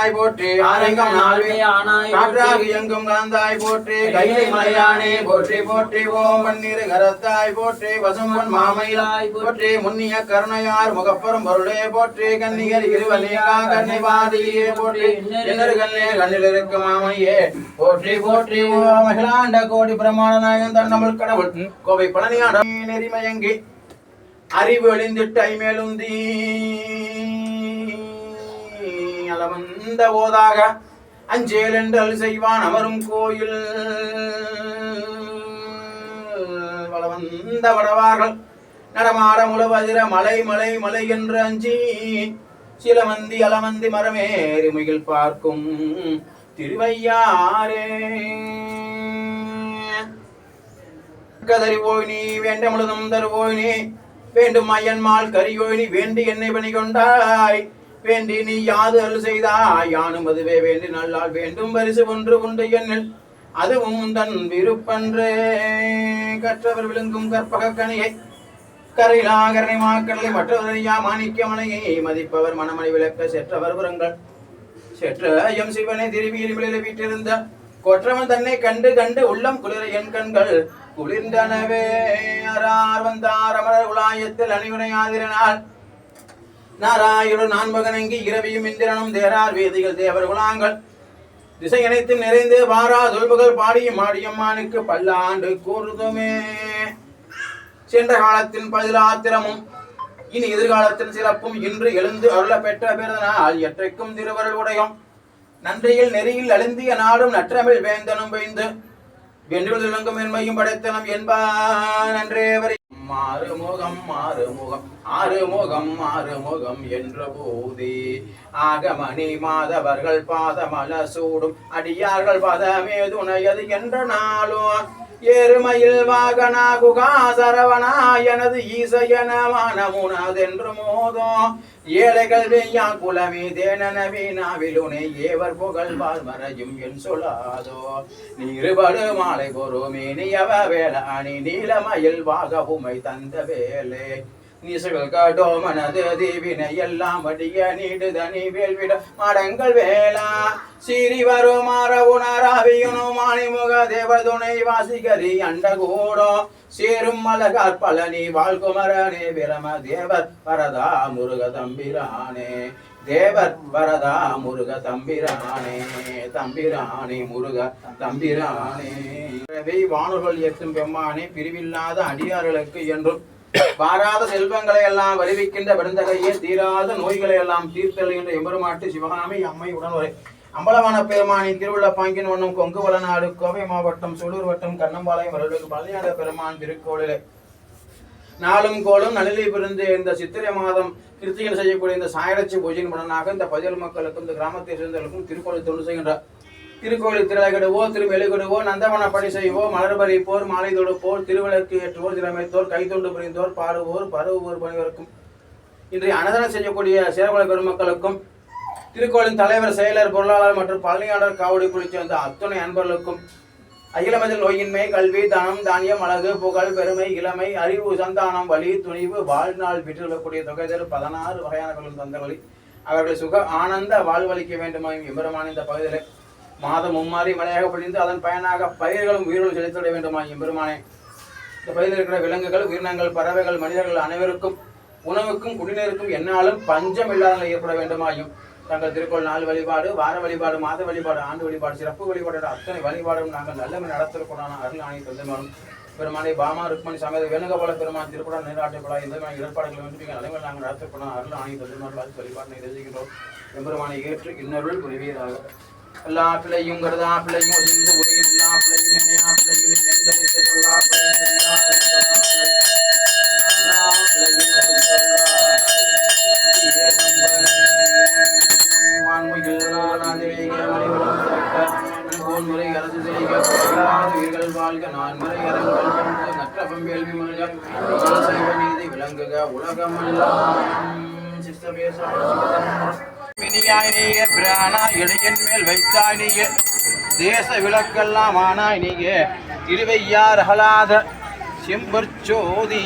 ஆனாய் போற்றி ஆரங்கம் நாள்வே ஆனாய் காற்றாக எங்கும் கலந்தாய் போற்றி கைலை மலையானே போற்றி போற்றி ஓம் பன்னீர் கரத்தாய் போற்றி பசும்பொன் மாமயிலாய் போற்றி முன்னிய கருணையார் முகப்பெரும் பொருளே போற்றி கன்னியர் இருவலிகா கன்னிவாதியே போற்றி இன்னொரு கண்ணே கண்ணில் இருக்கும் மாமணியே போற்றி போற்றி ஓம் அகிலாண்ட கோடி பிரமாண நாயகன் தன்னமுள் கடவுள் கோவை பழனியாண்ட நெறிமயங்கி அறிவு எழுந்திட்டை மேலுந்தி அளவந்த போதாக அஞ்சேல் என்றல் செய்வான் அமரும் கோயில் வளவந்த வடவார்கள் நடமாட முளவதிர மலை மலை மலை என்று அஞ்சி சிலமந்தி அலமந்தி மரமேறி முகில் பார்க்கும் திருவையாரே கதறிவோய் நீ வேண்ட முழுதும் தருவோய் நீ வேண்டும் ஐயன்மாள் கரியோய் நீ வேண்டி என்னை பணி கொண்டாய் வேண்டி நீ யாது அருள் செய்தாய் யானும் அதுவே வேண்டி நல்லால் வேண்டும் பரிசு ஒன்று உண்டு என்னில் அதுவும் தன் விருப்பன்றே கற்றவர் விழுங்கும் கற்பக கனியை கரையிலா கரணை மாக்களை மற்றவரையா மாணிக்க மனையை மதிப்பவர் மனமணி விளக்க செற்றவர் புறங்கள் செற்றம் சிவனை திருவியில் விளைய வீட்டிருந்த கொற்றவன் தன்னை கண்டு கண்டு உள்ளம் குளிர என் கண்கள் குளிர்ந்தனவே அறார் வந்தார் அமரர் உலாயத்தில் அணிவினையாதிரனால் நாராயணு நான்மகனங்கி இரவியும் இந்திரனும் தேரார் வேதிகள் தேவர் குலாங்கள் திசை அனைத்தும் நிறைந்து வாரா சொல்புகள் பாடியும் ஆடியம்மானுக்கு பல்லாண்டு கூறுதுமே சென்ற காலத்தின் பதிலாத்திரமும் இனி எதிர்காலத்தின் சிறப்பும் இன்று எழுந்து அருள பெற்ற பிறந்தனால் எற்றைக்கும் திருவருள் உடையும் நன்றியில் நெறியில் அழுந்திய நாடும் நற்றமிழ் வேந்தனும் வைந்து வென்று விளங்கும் என்மையும் படைத்தனம் என்பான் நன்றே வரை மாறுமுகம் மாறுமுகம் ஆறுமுகம் ஆறுமுகம் என்ற போதே ஆகமணி மாதவர்கள் பாதமல சூடும் அடியார்கள் பதமே துணையது என்ற நாளும் ஏறுமையில் வாகனா குகா சரவணா எனது ஈசையன மானமுனதென்று மோதும் ஏழைகள் வெய்யா குலமே தேனனவே நாவிலுனே ஏவர் புகழ் வாழ்மறையும் என் சொல்லாதோ நீருபடு மாலை பொறுமே நீயவ வேளாணி நீலமயில் வாகவுமை தந்த வேலை நீசகள் காடோ மனது தீவினை எல்லாம் வடிய நீடுதனி வேல்விட மடங்கள் வேளா சீரி வரும் மாற உணராவியுனோ மாணிமுக தேவதுணை வாசிகரி அண்டகூடோ சேரும் மலகார் பழனி வாழ்குமரனே பிரம தேவர் வரதா முருக தம்பிரானே தேவர் வரதா முருக தம்பிரானே தம்பிரானே முருக தம்பிரானே வானர்கள் எத்தும் பெம்மானே பிரிவில்லாத அடியார்களுக்கு என்றும் வாராத செல்வங்களை எல்லாம் வருவிக்கின்ற விருந்தகையே தீராத நோய்களை எல்லாம் தீர்த்தல் என்ற எம்பெருமாட்டு சிவகாமி அம்மை உடனுரை அம்பலவான பெருமானின் திருவுள்ள பாங்கின் ஒன்றும் கொங்கு வளநாடு கோவை மாவட்டம் சூலூர் வட்டம் கண்ணம்பாளையம் வரலுக்கு பழனியாட பெருமான் திருக்கோளிலே நாளும் கோளும் நளிலை பிறந்து இந்த சித்திரை மாதம் கிருத்திகள் செய்யக்கூடிய இந்த சாயரட்சி பூஜையின் உடனாக இந்த பதில் மக்களுக்கும் இந்த கிராமத்தை சேர்ந்தவர்களுக்கும் திருக்கோளை தொண்டு செய்கின்றார் திருக்கோயில் திரையிடுவோ திருமெழுகிடுவோ நந்தவன பணி செய்வோ மலர் பறிப்போர் மாலை தொடுப்போர் திருவிளக்கு ஏற்றுவோர் திறமைத்தோர் கைத்தொண்டு புரிந்தோர் பாடுவோர் பருவோர் பணிவருக்கும் இன்றைய அன்னதானம் செய்யக்கூடிய சேரகுல பெருமக்களுக்கும் திருக்கோயிலின் தலைவர் செயலர் பொருளாளர் மற்றும் பழனியாளர் காவடி குளிச்சு வந்த அத்துணை அன்பர்களுக்கும் அகிலமதில் நோயின்மை கல்வி தனம் தானியம் அழகு புகழ் பெருமை இளமை அறிவு சந்தானம் வலி துணிவு வாழ்நாள் பெற்றுள்ளக்கூடிய தொகைதர் 16 வகையானவர்களும் தந்தவழி அவர்களை சுக ஆனந்த வாழ்வளிக்க வேண்டுமாயும் எம்பெருமான் இந்த பகுதியில் மாதம் மும்மாறி மழையாக பொழிந்து அதன் பயனாக பயிர்களும் உயிர்களும் செலுத்திவிட வேண்டுமா எம்பெருமானே இந்த பகுதியில் இருக்கிற விலங்குகள் உயிரினங்கள் பறவைகள் மனிதர்கள் அனைவருக்கும் உணவுக்கும் குடிநீருக்கும் என்னாலும் பஞ்சம் இல்லாத ஏற்பட வேண்டுமாயும் தங்கள் திருக்கோள் நாள் வழிபாடு வார வழிபாடு மாத வழிபாடு ஆண்டு வழிபாடு சிறப்பு வழிபாடு அத்தனை வழிபாடும் நாங்கள் நல்ல நடத்திருக்கூடான அருள் ஆணை தந்தமானும் பெருமானை பாமா ருக்மணி சமேத வேணுகோபால பெருமான் திருப்படா நீராட்டப்படா இந்த மாதிரி இடர்பாடுகளை வந்து நீங்கள் அனைவரும் நாங்கள் நடத்திருக்கூடான அருள் ஆணை தந்தமான் வாழ்த்து வழிபாட்டை தெரிவிக்கின்றோம் எம்பெருமானை ஏற்று இன்னொருள் புரிவீராக எல்லா பிள்ளையும் கருதா பிள்ளையும் ஒளிந்து உரையும் எல்லா பிள்ளையும் நினையா பிள்ளையும் நினைந்தளித்து சொல்லா வாழ்க நான் முறை நற்றபம் வேள்வி மல்க சைவ நீதி விளங்குக உலகமெல்லாம் இடையின் மேல் வைத்தாய் நீயே தேச விளக்கெல்லாம் ஆனாய் நீயே திருவையார் அகலாத செம்பற்சோதி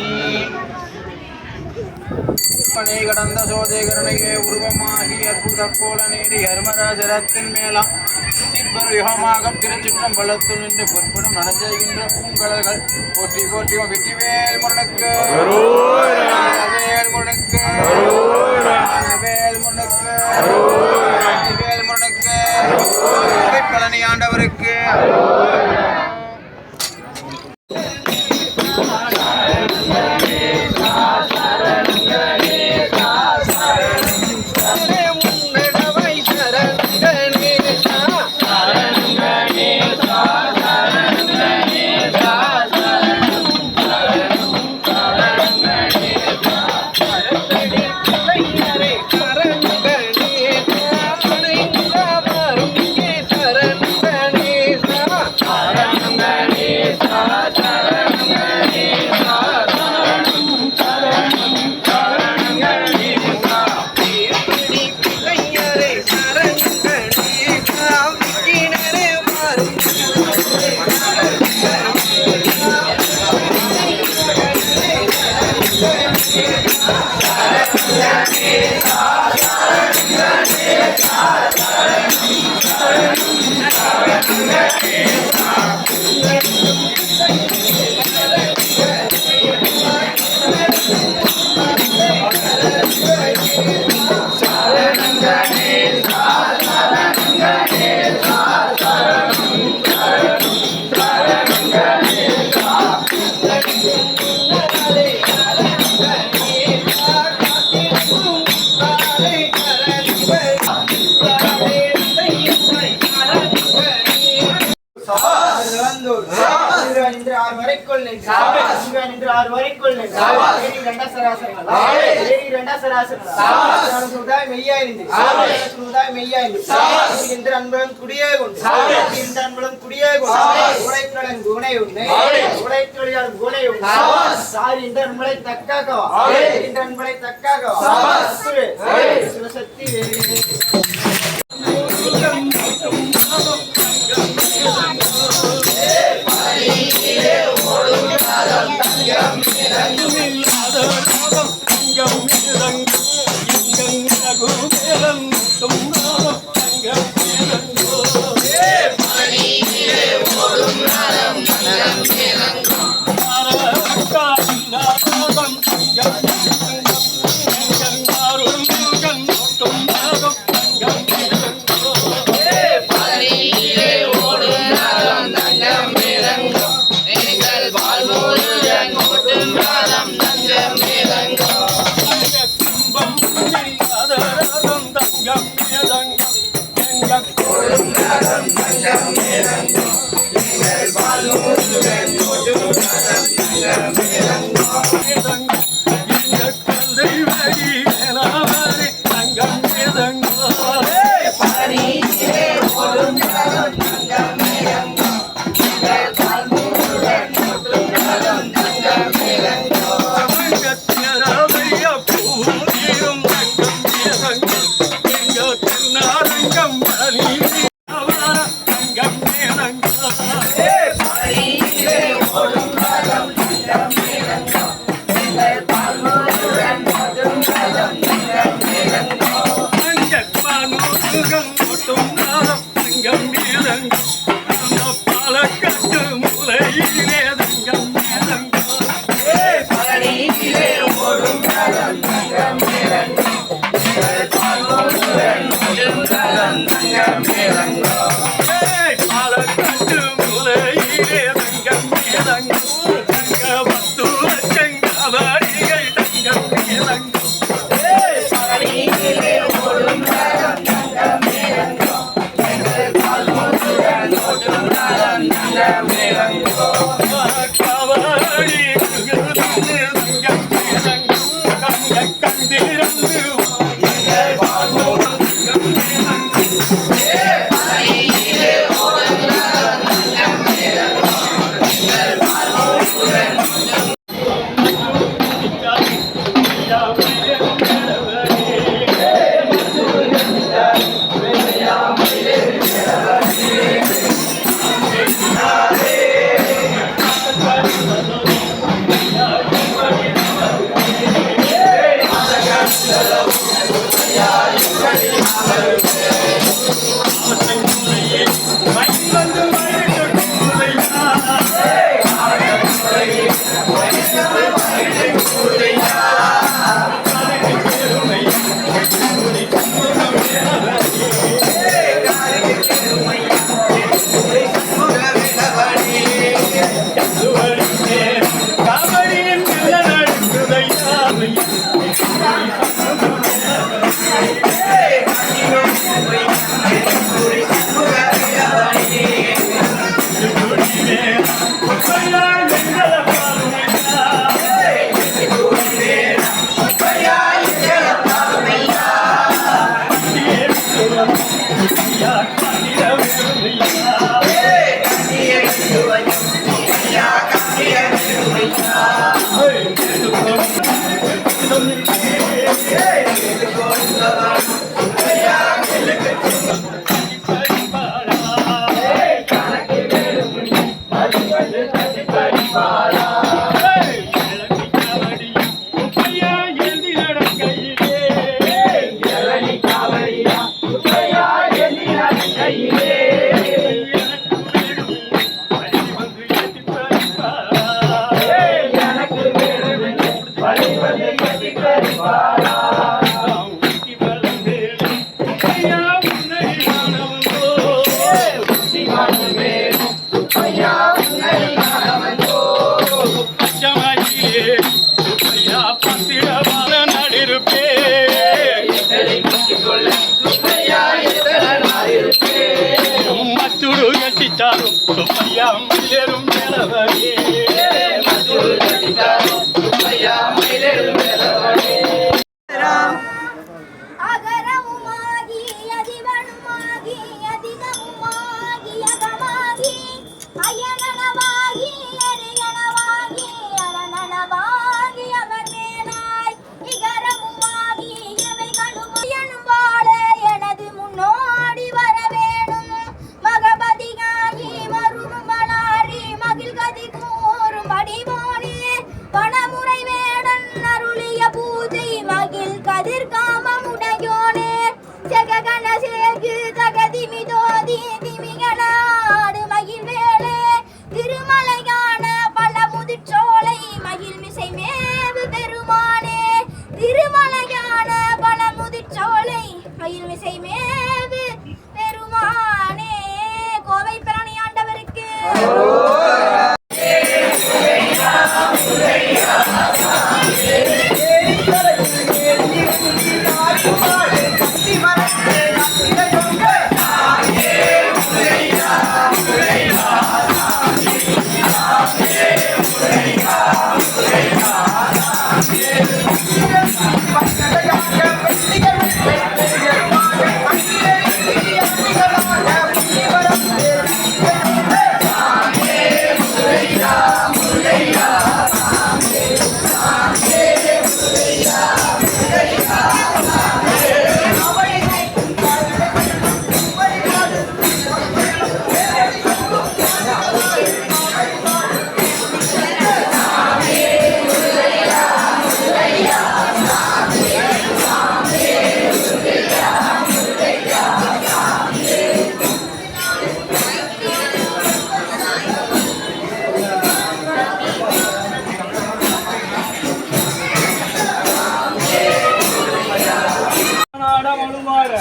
பனை கடந்த சோதேகரணையே உருவமாகி அற்புத கோல நீடி ஹர்மராஜரத்தின் மேலாம் சிற்பரு யுகமாக திருச்சிற்றம்பலத்தில் நின்று பொற்படும் நடந்தேகின்ற பூங்கடல்கள் போற்றி போற்றி வெற்றிவேல் முருனுக்கு வேல் முருனுக்கு வேல் முருனுக்கு வெற்றிவேல் முருனுக்கு பழனி ஆண்டவருக்கு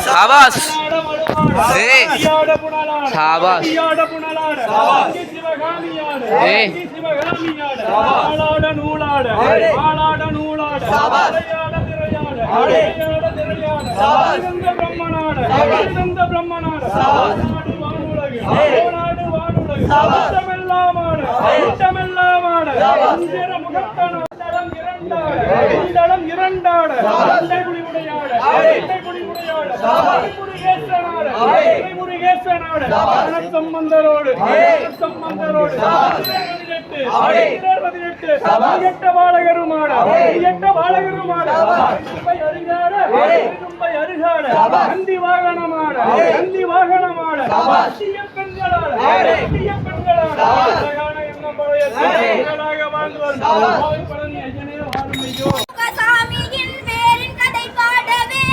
शाबाश शाबाश சாமியின் பேரின் கதை பாடவே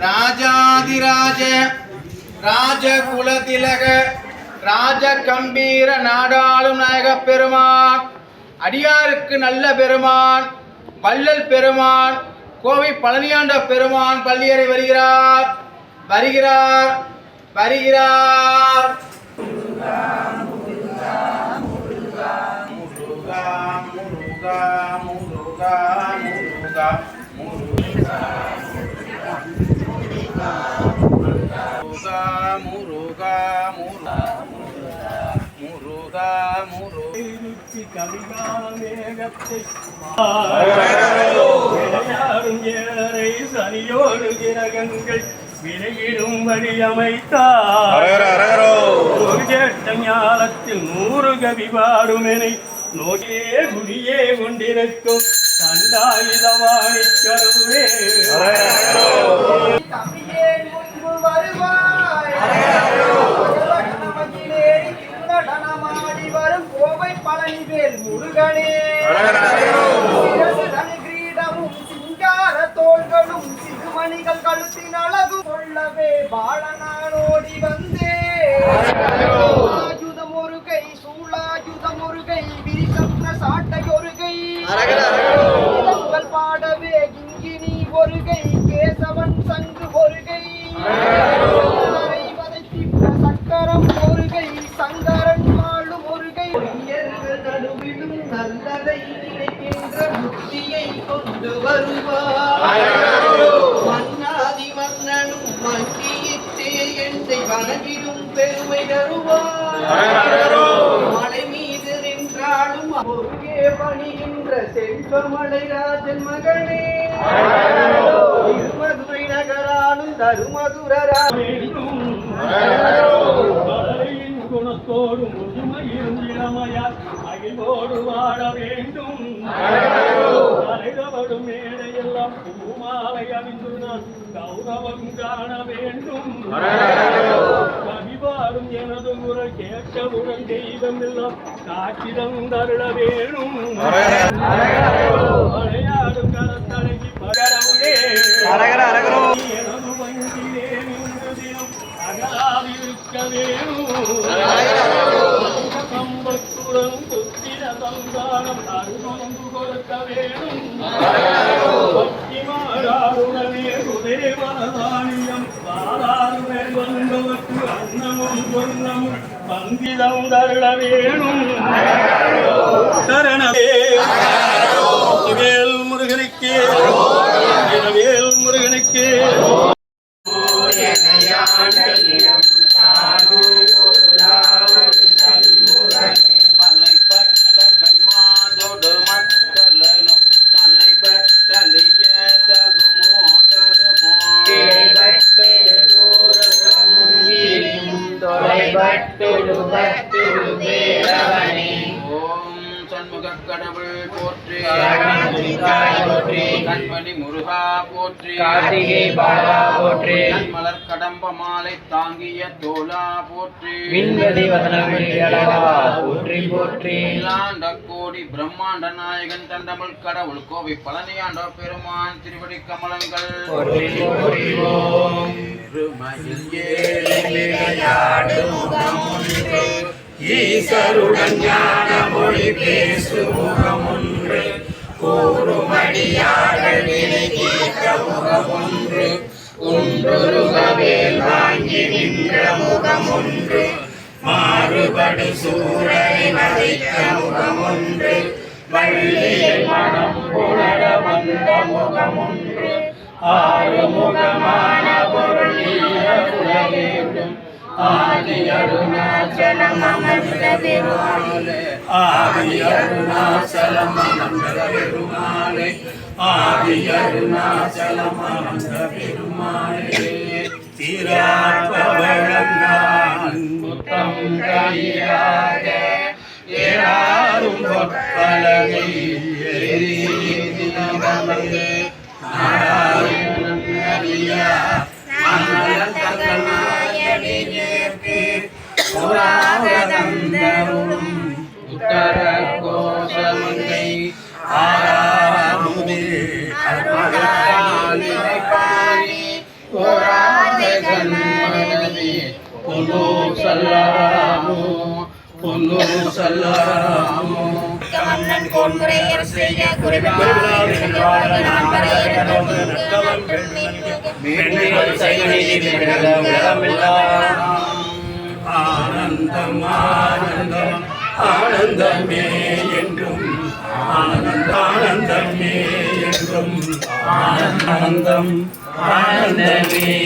ராஜாதிராஜ ராஜகுலதிலக ராஜ கம்பீர நாடாளும் நாயக பெருமான், அடியாருக்கு நல்ல பெருமான், வள்ளல் பெருமான், கோவை பழனியாண்ட பெருமான் பள்ளியறை வருகிறார் வருகிறார் வருகிறார். முருகா முருகா முருகா முருகா முருகா முருகா முருகா முருகா முருகா முருகா முருகா கவிகாமேகத்தை ஏழரை சனியோடு கிரகங்கள் விலகிடும்படி அமைத்தார். ஞானத்தில் 100 கவி பாடுமெனை நோக்கியே குடியே கொண்டிருக்கும் தண்டாயுதவாணி கருவே நடனமாடி வரும் கோவை பழனிவேல் முருகனே, கிரீடமும் சிங்கார தோள்களும் சிறுமணிகள் கழுத்தின் அழகு கொள்ளவே பாலனானோடி வந்தே. ஆயுதம் ஒரு கை, சூளாயுதம் ஒரு கை, விரிசப்ன சாட்டை ஒரு கை, பாடவே கிங்கினி ஒரு கை, கேசவன் சங்கு ஒரு கை, சக்கரம் ஒரு கை, சங்கரன் மாளும் ஒரு கை, நடுவிலும் நல்லதை நினைக்கின்ற புத்தியை கொண்டு வருவார். மன்னாதி மன்னனும் மண்டியிட்டே என்னை வணங்கிடும் பெருமை தருவார். மலை மீது நின்றாலும் ஒருங்கே பணிகின்ற செல்வமலை ராஜன் மகனே, திருமதுரை நகராலும் தருமதுரரா குணத்தோடும் முதுமையும் இளமையால் அகிலோடு வாழ வேண்டும். அலைதவடும் மேடையெல்லாம் பூமாலை அணிந்து நான் கௌரவம் காண வேண்டும். கவிபாடும் எனது குரல் கேட்டவுடன் தெய்வம் எல்லாம் காட்சிதம் தருள வேணும். விளையாடும் கரத்தழகி பகரவுளே எனது வங்கிலே நின்று தினம் அகலாதிருக்க வேணும். கம்பத்துடன் புத்திர சந்தானம் அருகொண்டு கொடுக்க வேணும். பக்திமாடாருடனே குதேவனதானியம் பாராருடன் வந்தவற்று சொர்ணம் பங்கிதம் தருள வேணும் சரணமே வேல் முருகனுக்கு வேல் முருகனுக்கு கடவுள் போற்றி கண்மணி முருகா போற்றி கார்த்திகை பாலா போற்றி மலர் கடம்ப மாலை தாங்கிய தோலா போற்றி விண்வதி வதனவிழா போற்றி போற்றி இலாண்ட கோடி பிரம்மாண்ட நாயகன் தண்டமுள் கடவுள் கோவை பழனியாண்ட பெருமான் திருவடி கமலங்கள் போற்றி போற்றிவோம் ஈசருடன் ஞான மொழி பேசு முகமொன்று கூறுமடியார்கள் கேட்க முகமொன்று உண்டுருகவேல் வாங்கி நின்ற முகமொன்று மாறுபடு சூழலை மறைக்க முகமொன்று வள்ளியை மனம் புணர வந்த முகமொன்று ஆறுமுகமான பொருள் வேண்டும் ஆதி அருணாச்சலம் அமர்ந்த பெருமாளே ஆதி அருணாச்சலம் அமர்ந்த பெருமாளே ஆதி அருணாச்சலம் அமர்ந்த பெருமாளே திராப்பவழங்கான் முத்தம் கையாக ஏறாரும் பொற்பலகை ஏறியமர்ந்து நாராயணன் அறியா உத்தர கோஷமங்கை ஆராமுதே அருளாலினை பாரி ஓராமனமே பொன்னு சல்லாமோ பொன்னு சல்லாமோ கமன்னன் கோன்முறையர் செய்ய ஆனந்தம் ஆனந்தம் ஆனந்தமே என்றும் ஆனந்தமே என்றும் ஆனந்தம் ஆனந்தமே